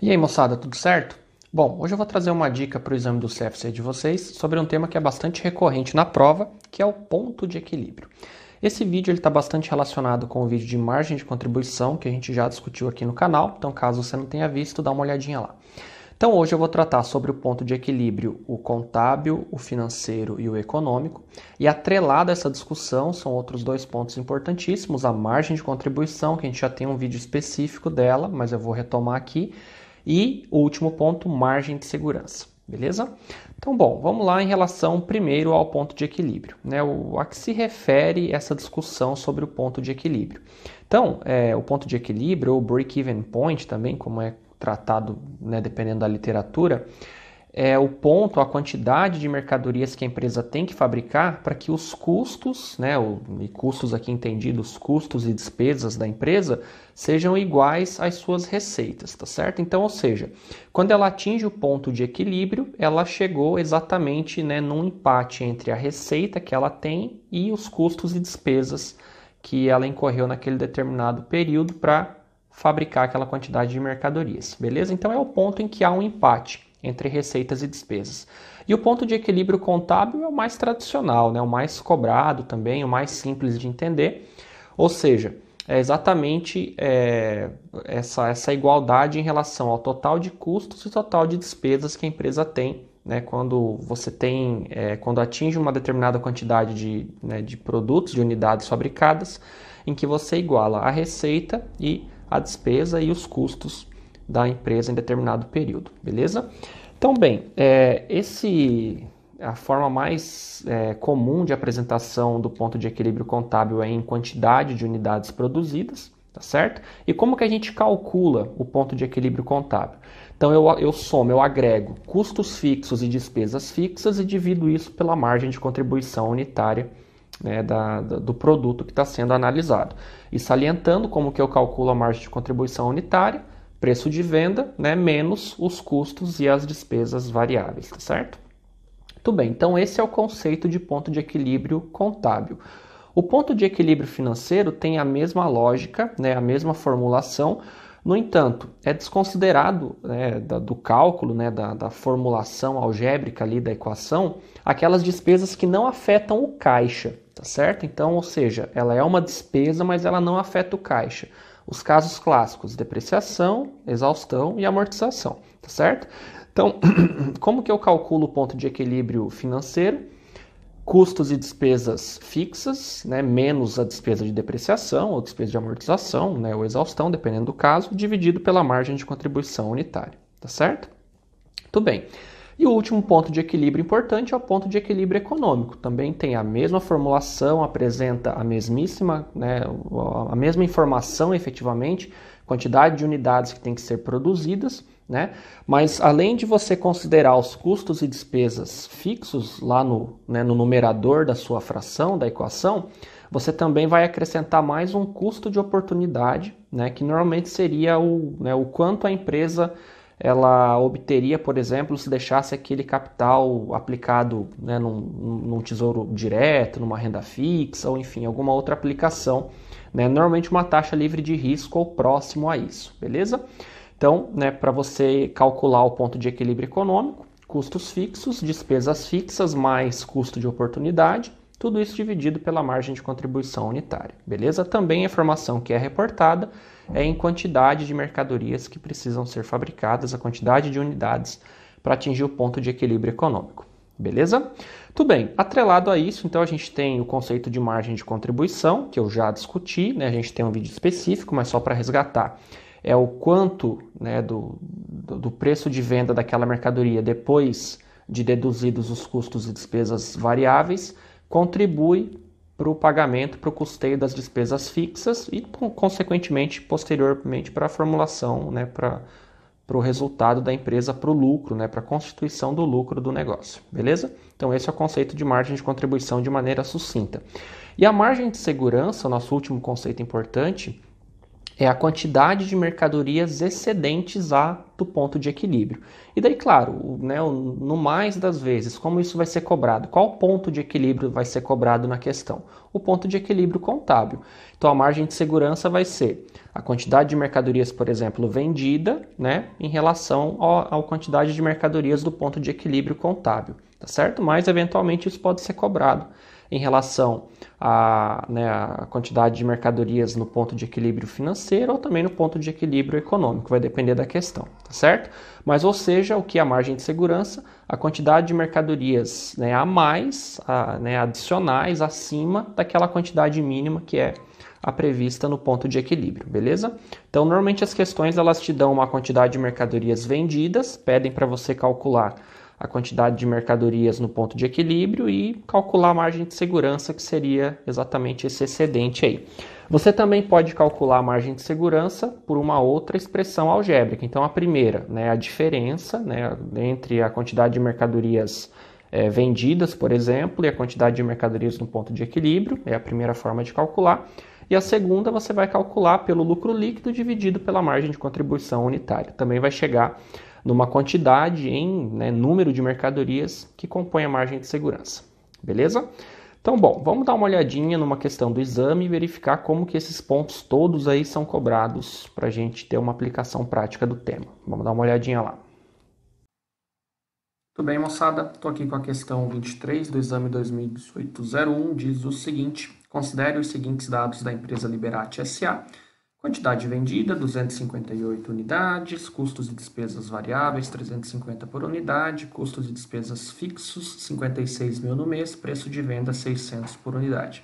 E aí, moçada, tudo certo? Bom, hoje eu vou trazer uma dica para o exame do CFC de vocês sobre um tema que é bastante recorrente na prova, que é o ponto de equilíbrio. Esse vídeo está bastante relacionado com o vídeo de margem de contribuição que a gente já discutiu aqui no canal, então caso você não tenha visto, dá uma olhadinha lá. Então hoje eu vou tratar sobre o ponto de equilíbrio, o contábil, o financeiro e o econômico, e atrelado a essa discussão são outros dois pontos importantíssimos, a margem de contribuição, que a gente já tem um vídeo específico dela, mas eu vou retomar aqui, e o último ponto, margem de segurança, beleza? Então, bom, vamos lá em relação primeiro ao ponto de equilíbrio, né? A que se refere essa discussão sobre o ponto de equilíbrio. Então, o ponto de equilíbrio, ou break-even point também, como é tratado, né, dependendo da literatura, é o ponto, a quantidade de mercadorias que a empresa tem que fabricar para que os custos, né, e custos aqui entendidos, custos e despesas da empresa, sejam iguais às suas receitas, tá certo? Então, ou seja, quando ela atinge o ponto de equilíbrio, ela chegou exatamente, né, num empate entre a receita que ela tem e os custos e despesas que ela incorreu naquele determinado período para fabricar aquela quantidade de mercadorias, beleza? Então é o ponto em que há um empate entre receitas e despesas. E o ponto de equilíbrio contábil é o mais tradicional, né? O mais cobrado também, o mais simples de entender, ou seja, é exatamente essa igualdade em relação ao total de custos e total de despesas que a empresa tem, né? Quando você tem, quando atinge uma determinada quantidade de produtos, de unidades fabricadas, em que você iguala a receita e a despesa e os custos da empresa em determinado período, beleza? Então, bem, a forma mais comum de apresentação do ponto de equilíbrio contábil é em quantidade de unidades produzidas, tá certo? E como que a gente calcula o ponto de equilíbrio contábil? Então, eu agrego custos fixos e despesas fixas e divido isso pela margem de contribuição unitária, né, do produto que está sendo analisado. E salientando como que eu calculo a margem de contribuição unitária, preço de venda, né, menos os custos e as despesas variáveis, tá certo? Muito bem, então esse é o conceito de ponto de equilíbrio contábil. O ponto de equilíbrio financeiro tem a mesma lógica, né, a mesma formulação, no entanto, é desconsiderado, né, do cálculo, né, da formulação algébrica ali da equação, aquelas despesas que não afetam o caixa, tá certo? Então, ou seja, ela é uma despesa, mas ela não afeta o caixa. Os casos clássicos, depreciação, exaustão e amortização, tá certo? Então, como que eu calculo o ponto de equilíbrio financeiro? Custos e despesas fixas, né, menos a despesa de depreciação ou despesa de amortização, né, ou exaustão, dependendo do caso, dividido pela margem de contribuição unitária, tá certo? Muito bem. E o último ponto de equilíbrio importante é o ponto de equilíbrio econômico. Também tem a mesma formulação, apresenta a mesmíssima, né, a mesma informação efetivamente, quantidade de unidades que tem que ser produzidas, né? Mas além de você considerar os custos e despesas fixos lá no numerador da sua fração, da equação, você também vai acrescentar mais um custo de oportunidade, né, que normalmente seria o quanto a empresa ela obteria, por exemplo, se deixasse aquele capital aplicado, né, num tesouro direto, numa renda fixa, ou enfim, alguma outra aplicação, né, normalmente uma taxa livre de risco ou próximo a isso, beleza? Então, né, para você calcular o ponto de equilíbrio econômico, custos fixos, despesas fixas mais custo de oportunidade, tudo isso dividido pela margem de contribuição unitária, beleza? Também a informação que é reportada é em quantidade de mercadorias que precisam ser fabricadas, a quantidade de unidades para atingir o ponto de equilíbrio econômico, beleza? Tudo bem, atrelado a isso, então a gente tem o conceito de margem de contribuição, que eu já discuti, né? A gente tem um vídeo específico, mas só para resgatar. É o quanto, né, do preço de venda daquela mercadoria depois de deduzidos os custos e despesas variáveis, contribui para o pagamento, para o custeio das despesas fixas e, consequentemente, posteriormente, para a formulação, né, para o resultado da empresa, para o lucro, né, para a constituição do lucro do negócio, beleza? Então esse é o conceito de margem de contribuição de maneira sucinta. E a margem de segurança, nosso último conceito importante, é a quantidade de mercadorias excedentes do ponto de equilíbrio. E daí, claro, no mais das vezes, como isso vai ser cobrado? Qual ponto de equilíbrio vai ser cobrado na questão? O ponto de equilíbrio contábil. Então, a margem de segurança vai ser a quantidade de mercadorias, por exemplo, vendida, em relação à quantidade de mercadorias do ponto de equilíbrio contábil, tá certo? Mas, eventualmente, isso pode ser cobrado em relação à quantidade de mercadorias no ponto de equilíbrio financeiro ou também no ponto de equilíbrio econômico, vai depender da questão, tá certo? Mas, ou seja, o que é a margem de segurança? A quantidade de mercadorias a mais, adicionais, acima daquela quantidade mínima que é a prevista no ponto de equilíbrio, beleza? Então, normalmente as questões elas te dão uma quantidade de mercadorias vendidas, pedem para você calcular a quantidade de mercadorias no ponto de equilíbrio e calcular a margem de segurança, que seria exatamente esse excedente aí. Você também pode calcular a margem de segurança por uma outra expressão algébrica. Então, a primeira, a diferença entre a quantidade de mercadorias vendidas, por exemplo, e a quantidade de mercadorias no ponto de equilíbrio, é a primeira forma de calcular. E a segunda você vai calcular pelo lucro líquido dividido pela margem de contribuição unitária. Também vai chegar numa quantidade em número de mercadorias que compõe a margem de segurança. Beleza? Então, bom, vamos dar uma olhadinha numa questão do exame e verificar como que esses pontos todos aí são cobrados para a gente ter uma aplicação prática do tema. Vamos dar uma olhadinha lá. Tudo bem, moçada? Estou aqui com a questão 23 do exame 2018-01, diz o seguinte: considere os seguintes dados da empresa Liberate S.A., quantidade vendida, 258 unidades, custos e despesas variáveis, 350 por unidade, custos e despesas fixos, 56 mil no mês, preço de venda, 600 por unidade.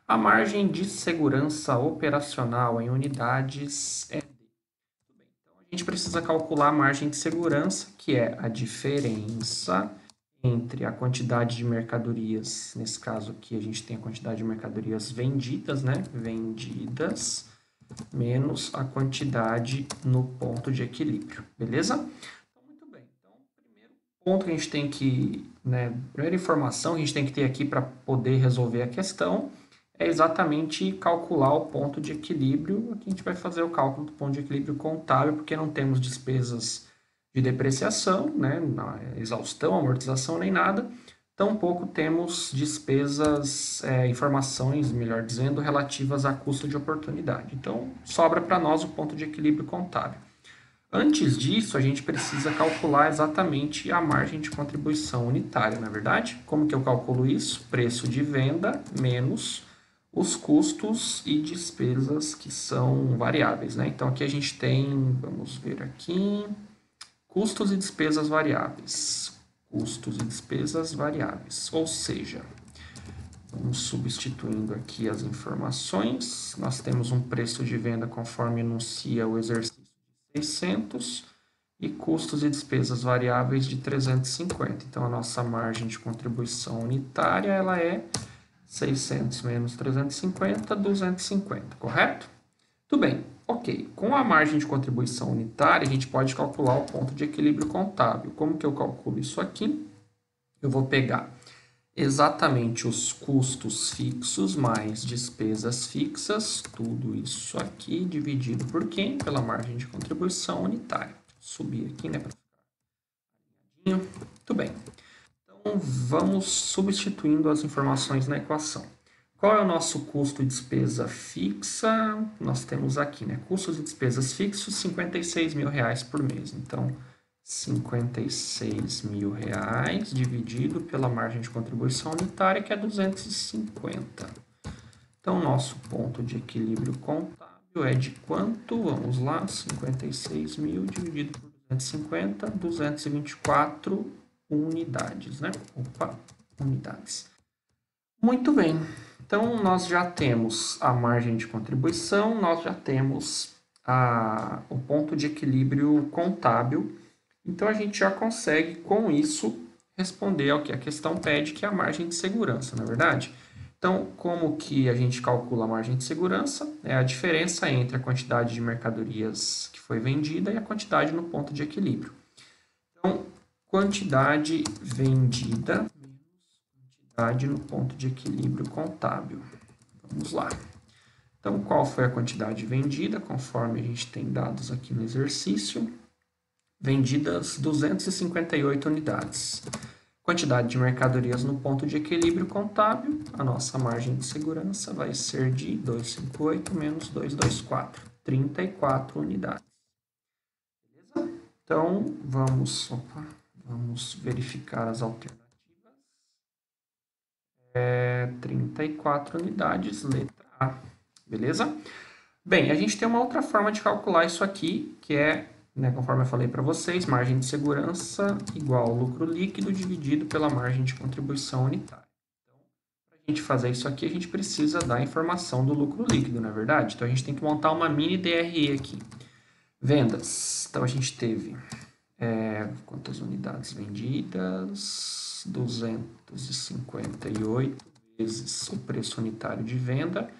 A margem de segurança operacional em unidades é D. Então, a gente precisa calcular a margem de segurança, que é a diferença entre a quantidade de mercadorias, nesse caso aqui a gente tem a quantidade de mercadorias vendidas, vendidas, menos a quantidade no ponto de equilíbrio, beleza? Então, muito bem. Então, o primeiro ponto que a gente tem que, primeira informação que a gente tem que ter aqui para poder resolver a questão é exatamente calcular o ponto de equilíbrio. Aqui a gente vai fazer o cálculo do ponto de equilíbrio contábil, porque não temos despesas de depreciação, exaustão, amortização, nem nada. Tampouco temos despesas, informações, melhor dizendo, relativas a custo de oportunidade. Então, sobra para nós o ponto de equilíbrio contábil. Antes disso, a gente precisa calcular exatamente a margem de contribuição unitária, não é verdade? Como que eu calculo isso? Preço de venda menos os custos e despesas que são variáveis, Então, aqui a gente tem, vamos ver aqui, custos e despesas variáveis. Custos e despesas variáveis, ou seja, vamos substituindo aqui as informações. Nós temos um preço de venda conforme enuncia o exercício de 600 e custos e despesas variáveis de 350. Então, a nossa margem de contribuição unitária ela é 600 menos 350, 250, correto? Tudo bem, ok. Com a margem de contribuição unitária, a gente pode calcular o ponto de equilíbrio contábil. Como que eu calculo isso aqui? Eu vou pegar exatamente os custos fixos mais despesas fixas, tudo isso aqui dividido por quem? Pela margem de contribuição unitária. Subir aqui, para ficar. Tudo bem. Então, vamos substituindo as informações na equação. Qual é o nosso custo e despesa fixa? Nós temos aqui, custos e despesas fixos, R$56 mil por mês. Então, R$56 mil dividido pela margem de contribuição unitária, que é 250. Então, nosso ponto de equilíbrio contábil é de quanto? Vamos lá, 56 mil dividido por 250, 224 unidades, unidades. Muito bem. Então, nós já temos a margem de contribuição, nós já temos o ponto de equilíbrio contábil. Então, a gente já consegue, com isso, responder ao que a questão pede, que é a margem de segurança, não é verdade? Então, como que a gente calcula a margem de segurança? É a diferença entre a quantidade de mercadorias que foi vendida e a quantidade no ponto de equilíbrio. Então, quantidade vendida no ponto de equilíbrio contábil. Vamos lá. Então, qual foi a quantidade vendida, conforme a gente tem dados aqui no exercício? Vendidas 258 unidades. Quantidade de mercadorias no ponto de equilíbrio contábil, a nossa margem de segurança vai ser de 258 menos 224, 34 unidades. Beleza? Então, vamos verificar as alternativas. 34 unidades, letra A. Beleza? Bem, a gente tem uma outra forma de calcular isso aqui, que é, conforme eu falei para vocês, margem de segurança igual ao lucro líquido dividido pela margem de contribuição unitária. Então, para a gente fazer isso aqui, a gente precisa da informação do lucro líquido, não é verdade? Então, a gente tem que montar uma mini DRE aqui. Vendas. Então, a gente teve quantas unidades vendidas? 258 vezes o preço unitário de venda,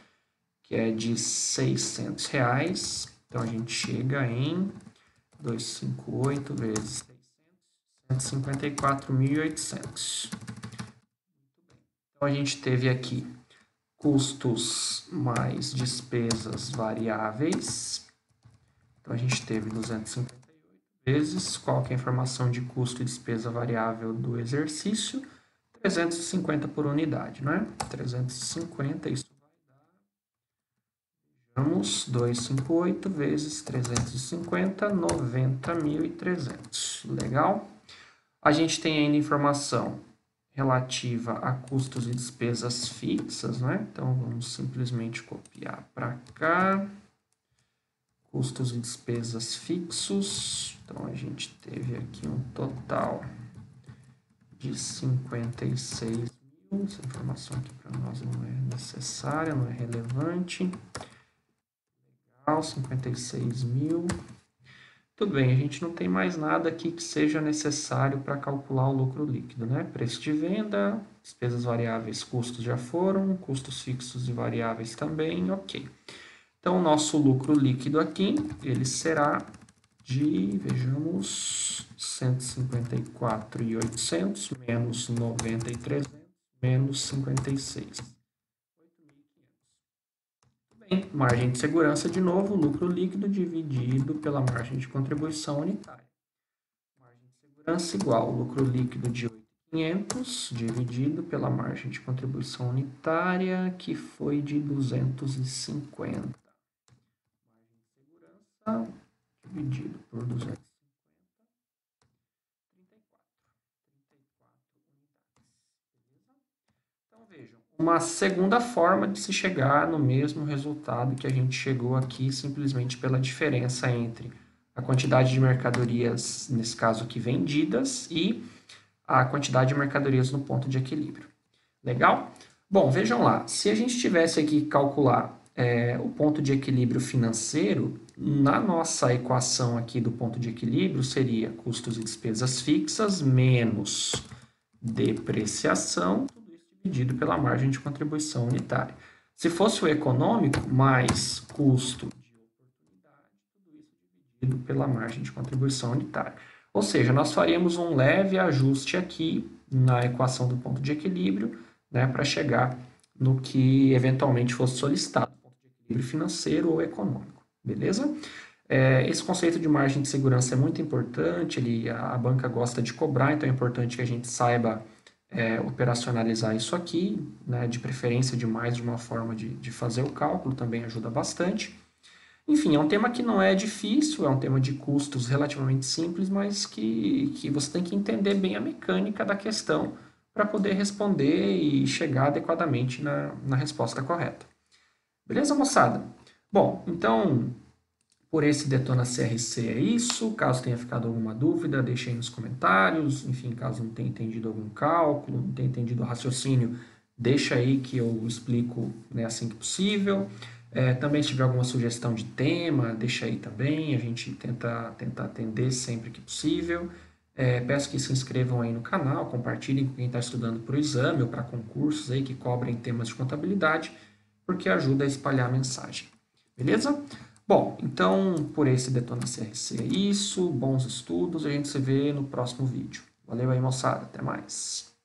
que é de R$ 600. Então, a gente chega em 258 vezes 600, 154.800. Então, a gente teve aqui custos mais despesas variáveis. Então, a gente teve 258 vezes, qual que é a informação de custo e despesa variável do exercício? 350 por unidade, não é? 350, isso vamos, 258 vezes 350, 90.300. Legal? A gente tem ainda informação relativa a custos e despesas fixas, né? Então, vamos simplesmente copiar para cá. Custos e despesas fixos. Então, a gente teve aqui um total de 56 mil. Essa informação aqui para nós não é necessária, não é relevante. 56 mil. Tudo bem, a gente não tem mais nada aqui que seja necessário para calcular o lucro líquido, né? Preço de venda, despesas variáveis, custos já foram, custos fixos e variáveis também, ok. Então, o nosso lucro líquido aqui, ele será de, vejamos, 154.800 menos 90.300 menos 56. Bem, margem de segurança, de novo, lucro líquido dividido pela margem de contribuição unitária. Margem de segurança igual lucro líquido de 8.500 dividido pela margem de contribuição unitária, que foi de 250. Margem de segurança dividido por 250. 34 unidades. Então, vejam. Uma segunda forma de se chegar no mesmo resultado que a gente chegou aqui, simplesmente pela diferença entre a quantidade de mercadorias, nesse caso aqui, vendidas, e a quantidade de mercadorias no ponto de equilíbrio. Legal? Bom, vejam lá, se a gente tivesse aqui que calcular o ponto de equilíbrio financeiro, na nossa equação aqui do ponto de equilíbrio seria custos e despesas fixas menos depreciação, dividido pela margem de contribuição unitária. Se fosse o econômico, mais custo de oportunidade, tudo isso dividido pela margem de contribuição unitária. Ou seja, nós faríamos um leve ajuste aqui na equação do ponto de equilíbrio, né, para chegar no que eventualmente fosse solicitado, ponto de equilíbrio financeiro ou econômico. Beleza? Esse conceito de margem de segurança é muito importante, a banca gosta de cobrar, então é importante que a gente saiba operacionalizar isso aqui, né, de preferência de mais de uma forma de fazer o cálculo, também ajuda bastante. Enfim, é um tema que não é difícil, é um tema de custos relativamente simples, mas que você tem que entender bem a mecânica da questão para poder responder e chegar adequadamente na resposta correta. Beleza, moçada? Bom, então, por esse Detona CRC é isso. Caso tenha ficado alguma dúvida, deixe aí nos comentários. Enfim, caso não tenha entendido algum cálculo, não tenha entendido o raciocínio, deixa aí que eu explico, né, assim que possível. Também se tiver alguma sugestão de tema, deixa aí também. A gente tenta atender sempre que possível. Peço que se inscrevam aí no canal, compartilhem com quem está estudando para o exame ou para concursos aí que cobrem temas de contabilidade, porque ajuda a espalhar a mensagem. Beleza? Bom, então, por esse Detona CRC é isso. Bons estudos. A gente se vê no próximo vídeo. Valeu aí, moçada. Até mais.